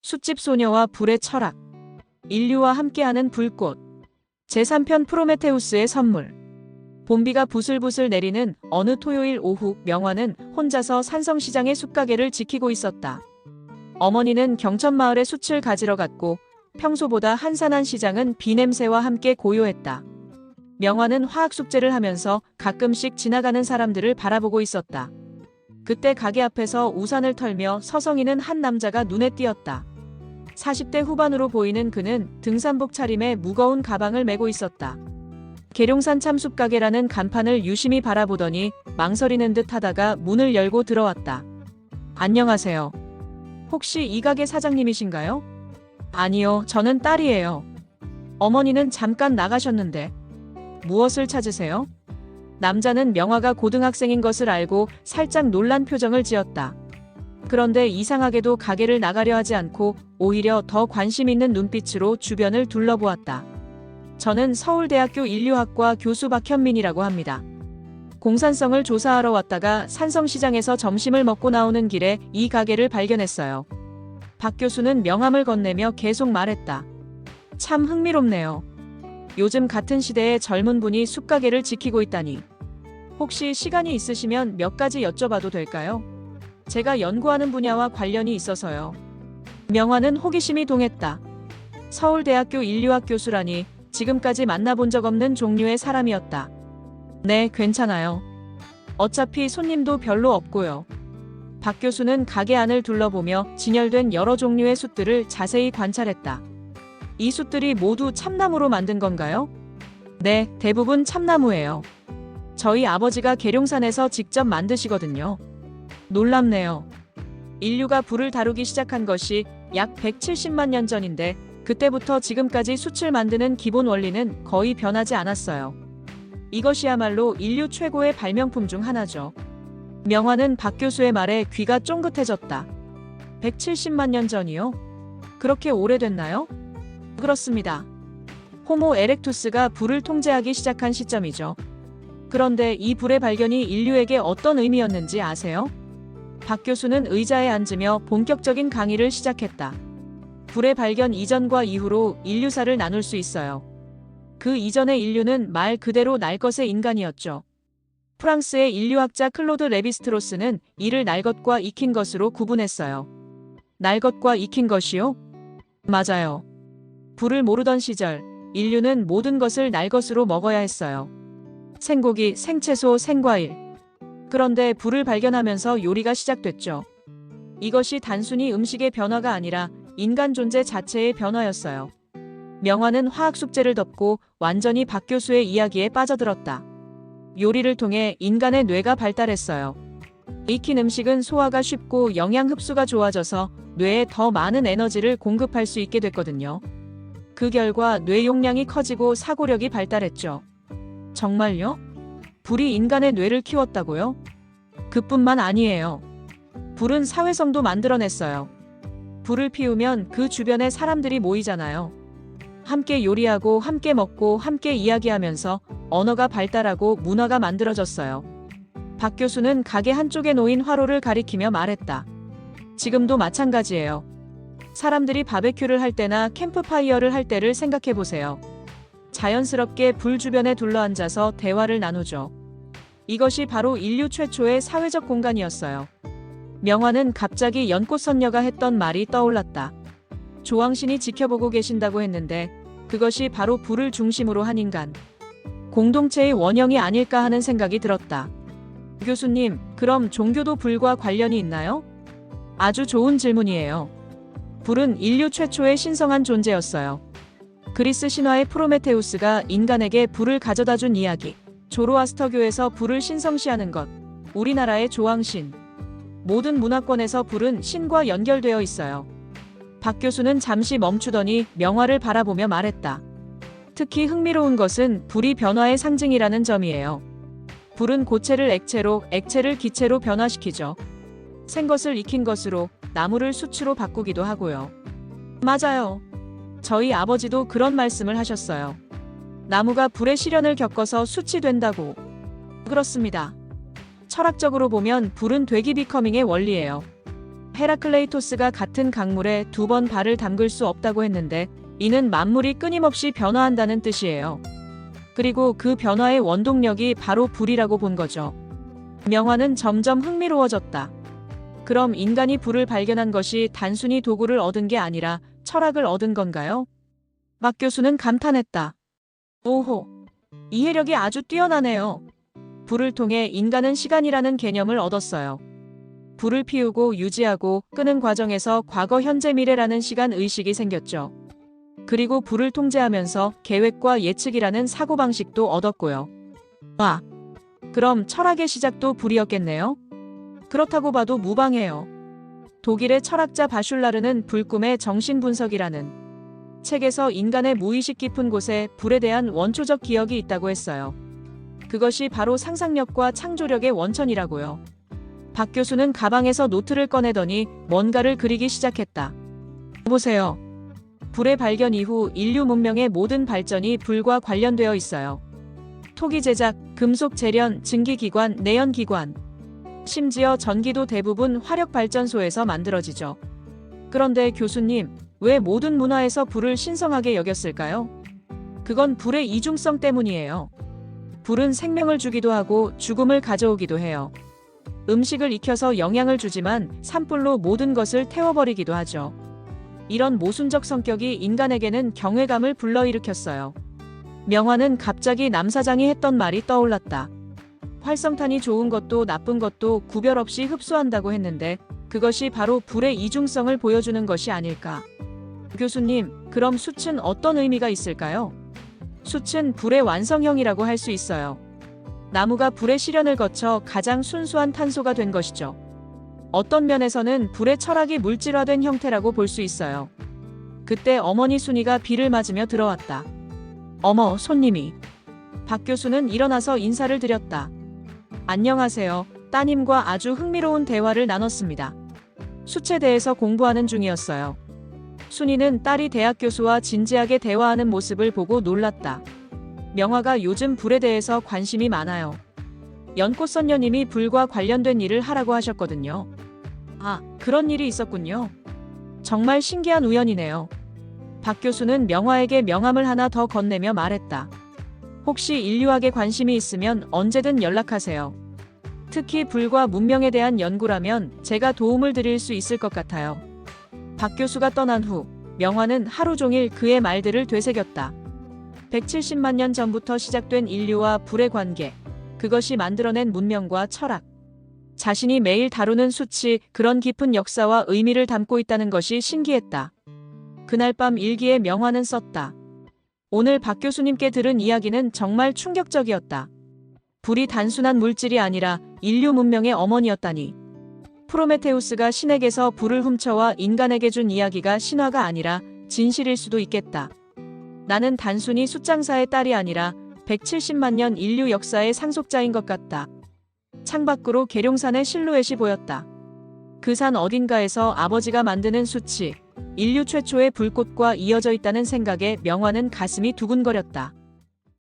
숯집 소녀와 불의 철학. 인류와 함께하는 불꽃. 제3편 프로메테우스의 선물. 봄비가 부슬부슬 내리는 어느 토요일 오후, 명화는 혼자서 산성시장의 숯가게를 지키고 있었다. 어머니는 경천마을에 숯을 가지러 갔고 평소보다 한산한 시장은 비냄새와 함께 고요했다. 명화는 화학숙제를 하면서 가끔씩 지나가는 사람들을 바라보고 있었다. 그때 가게 앞에서 우산을 털며 서성이는 한 남자가 눈에 띄었다. 40대 후반으로 보이는 그는 등산복 차림에 무거운 가방을 메고 있었다. 계룡산 참숯가게라는 간판을 유심히 바라보더니 망설이는 듯 하다가 문을 열고 들어왔다. 안녕하세요. 혹시 이 가게 사장님이신가요? 아니요, 저는 딸이에요. 어머니는 잠깐 나가셨는데. 무엇을 찾으세요? 남자는 명화가 고등학생인 것을 알고 살짝 놀란 표정을 지었다. 그런데 이상하게도 가게를 나가려 하지 않고 오히려 더 관심 있는 눈빛으로 주변을 둘러보았다. 저는 서울대학교 인류학과 교수 박현민이라고 합니다. 공산성을 조사하러 왔다가 산성시장에서 점심을 먹고 나오는 길에 이 가게를 발견했어요. 박 교수는 명함을 건네며 계속 말했다. 참 흥미롭네요. 요즘 같은 시대에 젊은 분이 숯가게를 지키고 있다니. 혹시 시간이 있으시면 몇 가지 여쭤봐도 될까요? 제가 연구하는 분야와 관련이 있어서요. 명화는 호기심이 동했다. 서울대학교 인류학 교수라니 지금까지 만나본 적 없는 종류의 사람이었다. 네, 괜찮아요. 어차피 손님도 별로 없고요. 박 교수는 가게 안을 둘러보며 진열된 여러 종류의 숯들을 자세히 관찰했다. 이 숯들이 모두 참나무로 만든 건가요? 네, 대부분 참나무예요. 저희 아버지가 계룡산에서 직접 만드시거든요. 놀랍네요. 인류가 불을 다루기 시작한 것이 약 170만 년 전인데 그때부터 지금까지 숯을 만드는 기본 원리는 거의 변하지 않았어요. 이것이야말로 인류 최고의 발명품 중 하나죠. 명화는 박 교수의 말에 귀가 쫑긋해졌다. 170만 년 전이요? 그렇게 오래됐나요? 그렇습니다. 호모 에렉투스가 불을 통제하기 시작한 시점이죠. 그런데 이 불의 발견이 인류에게 어떤 의미였는지 아세요? 박 교수는 의자에 앉으며 본격적인 강의를 시작했다. 불의 발견 이전과 이후로 인류사를 나눌 수 있어요. 그 이전의 인류는 말 그대로 날 것의 인간이었죠. 프랑스의 인류학자 클로드 레비스트로스는 이를 날 것과 익힌 것으로 구분했어요. 날 것과 익힌 것이요? 맞아요. 불을 모르던 시절, 인류는 모든 것을 날 것으로 먹어야 했어요. 생고기, 생채소, 생과일. 그런데 불을 발견하면서 요리가 시작됐죠. 이것이 단순히 음식의 변화가 아니라 인간 존재 자체의 변화였어요. 명화는 화학 숙제를 덮고 완전히 박 교수의 이야기에 빠져들었다. 요리를 통해 인간의 뇌가 발달했어요. 익힌 음식은 소화가 쉽고 영양 흡수가 좋아져서 뇌에 더 많은 에너지를 공급할 수 있게 됐거든요. 그 결과 뇌 용량이 커지고 사고력이 발달했죠. 정말요? 불이 인간의 뇌를 키웠다고요? 그뿐만 아니에요. 불은 사회성도 만들어냈어요. 불을 피우면 그 주변에 사람들이 모이잖아요. 함께 요리하고 함께 먹고 함께 이야기하면서 언어가 발달하고 문화가 만들어졌어요. 박 교수는 가게 한쪽에 놓인 화로를 가리키며 말했다. 지금도 마찬가지예요. 사람들이 바베큐를 할 때나 캠프파이어를 할 때를 생각해 보세요. 자연스럽게 불 주변에 둘러앉아서 대화를 나누죠. 이것이 바로 인류 최초의 사회적 공간이었어요. 명화는 갑자기 연꽃선녀가 했던 말이 떠올랐다. 조왕신이 지켜보고 계신다고 했는데 그것이 바로 불을 중심으로 한 인간. 공동체의 원형이 아닐까 하는 생각이 들었다. 교수님, 그럼 종교도 불과 관련이 있나요? 아주 좋은 질문이에요. 불은 인류 최초의 신성한 존재였어요. 그리스 신화의 프로메테우스가 인간에게 불을 가져다준 이야기. 조로아스터교에서 불을 신성시하는 것. 우리나라의 조왕신. 모든 문화권에서 불은 신과 연결되어 있어요. 박 교수는 잠시 멈추더니 명화를 바라보며 말했다. 특히 흥미로운 것은 불이 변화의 상징이라는 점이에요. 불은 고체를 액체로, 액체를 기체로 변화시키죠. 생것을 익힌 것으로, 나무를 숯으로 바꾸기도 하고요. 맞아요. 저희 아버지도 그런 말씀을 하셨어요. 나무가 불의 시련을 겪어서 숯이 된다고. 그렇습니다. 철학적으로 보면 불은 되기 비커밍의 원리예요. 헤라클레이토스가 같은 강물에 2번 발을 담글 수 없다고 했는데 이는 만물이 끊임없이 변화한다는 뜻이에요. 그리고 그 변화의 원동력이 바로 불이라고 본 거죠. 명화는 점점 흥미로워졌다. 그럼 인간이 불을 발견한 것이 단순히 도구를 얻은 게 아니라 철학을 얻은 건가요? 박 교수는 감탄했다. 오호, 이해력이 아주 뛰어나네요. 불을 통해 인간은 시간이라는 개념을 얻었어요. 불을 피우고 유지하고 끄는 과정에서 과거, 현재, 미래라는 시간 의식이 생겼죠. 그리고 불을 통제하면서 계획과 예측이라는 사고방식도 얻었고요. 와, 그럼 철학의 시작도 불이었겠네요? 그렇다고 봐도 무방해요. 독일의 철학자 바슐라르는 불꿈의 정신분석이라는 책에서 인간의 무의식 깊은 곳에 불에 대한 원초적 기억이 있다고 했어요. 그것이 바로 상상력과 창조력의 원천이라고요. 박 교수는 가방에서 노트를 꺼내더니 뭔가를 그리기 시작했다. 보세요. 불의 발견 이후 인류 문명의 모든 발전이 불과 관련되어 있어요. 토기 제작, 금속 재련, 증기기관, 내연기관, 심지어 전기도 대부분 화력발전소에서 만들어지죠. 그런데 교수님, 왜 모든 문화에서 불을 신성하게 여겼을까요? 그건 불의 이중성 때문이에요. 불은 생명을 주기도 하고 죽음을 가져오기도 해요. 음식을 익혀서 영양을 주지만 산불로 모든 것을 태워버리기도 하죠. 이런 모순적 성격이 인간에게는 경외감을 불러일으켰어요. 명화는 갑자기 남사장이 했던 말이 떠올랐다. 활성탄이 좋은 것도 나쁜 것도 구별 없이 흡수한다고 했는데 그것이 바로 불의 이중성을 보여주는 것이 아닐까. 교수님, 그럼 숯은 어떤 의미가 있을까요? 숯은 불의 완성형이라고 할 수 있어요. 나무가 불의 시련을 거쳐 가장 순수한 탄소가 된 것이죠. 어떤 면에서는 불의 철학이 물질화된 형태라고 볼 수 있어요. 그때 어머니 순이가 비를 맞으며 들어왔다. 어머, 손님이. 박 교수는 일어나서 인사를 드렸다. 안녕하세요. 따님과 아주 흥미로운 대화를 나눴습니다. 숯에 대해서 공부하는 중이었어요. 순이는 딸이 대학 교수와 진지하게 대화하는 모습을 보고 놀랐다. 명화가 요즘 불에 대해서 관심이 많아요. 연꽃 선녀님이 불과 관련된 일을 하라고 하셨거든요. 아, 그런 일이 있었군요. 정말 신기한 우연이네요. 박 교수는 명화에게 명함을 하나 더 건네며 말했다. 혹시 인류학에 관심이 있으면 언제든 연락하세요. 특히 불과 문명에 대한 연구라면 제가 도움을 드릴 수 있을 것 같아요. 박 교수가 떠난 후 명화는 하루 종일 그의 말들을 되새겼다. 170만 년 전부터 시작된 인류와 불의 관계, 그것이 만들어낸 문명과 철학. 자신이 매일 다루는 숯이 그런 깊은 역사와 의미를 담고 있다는 것이 신기했다. 그날 밤 일기에 명화는 썼다. 오늘 박 교수님께 들은 이야기는 정말 충격적이었다. 불이 단순한 물질이 아니라 인류 문명의 어머니였다니. 프로메테우스가 신에게서 불을 훔쳐와 인간에게 준 이야기가 신화가 아니라 진실일 수도 있겠다. 나는 단순히 숫장사의 딸이 아니라 170만 년 인류 역사의 상속자인 것 같다. 창밖으로 계룡산의 실루엣이 보였다. 그 산 어딘가에서 아버지가 만드는 숯이 인류 최초의 불꽃과 이어져 있다는 생각에 명화는 가슴이 두근거렸다.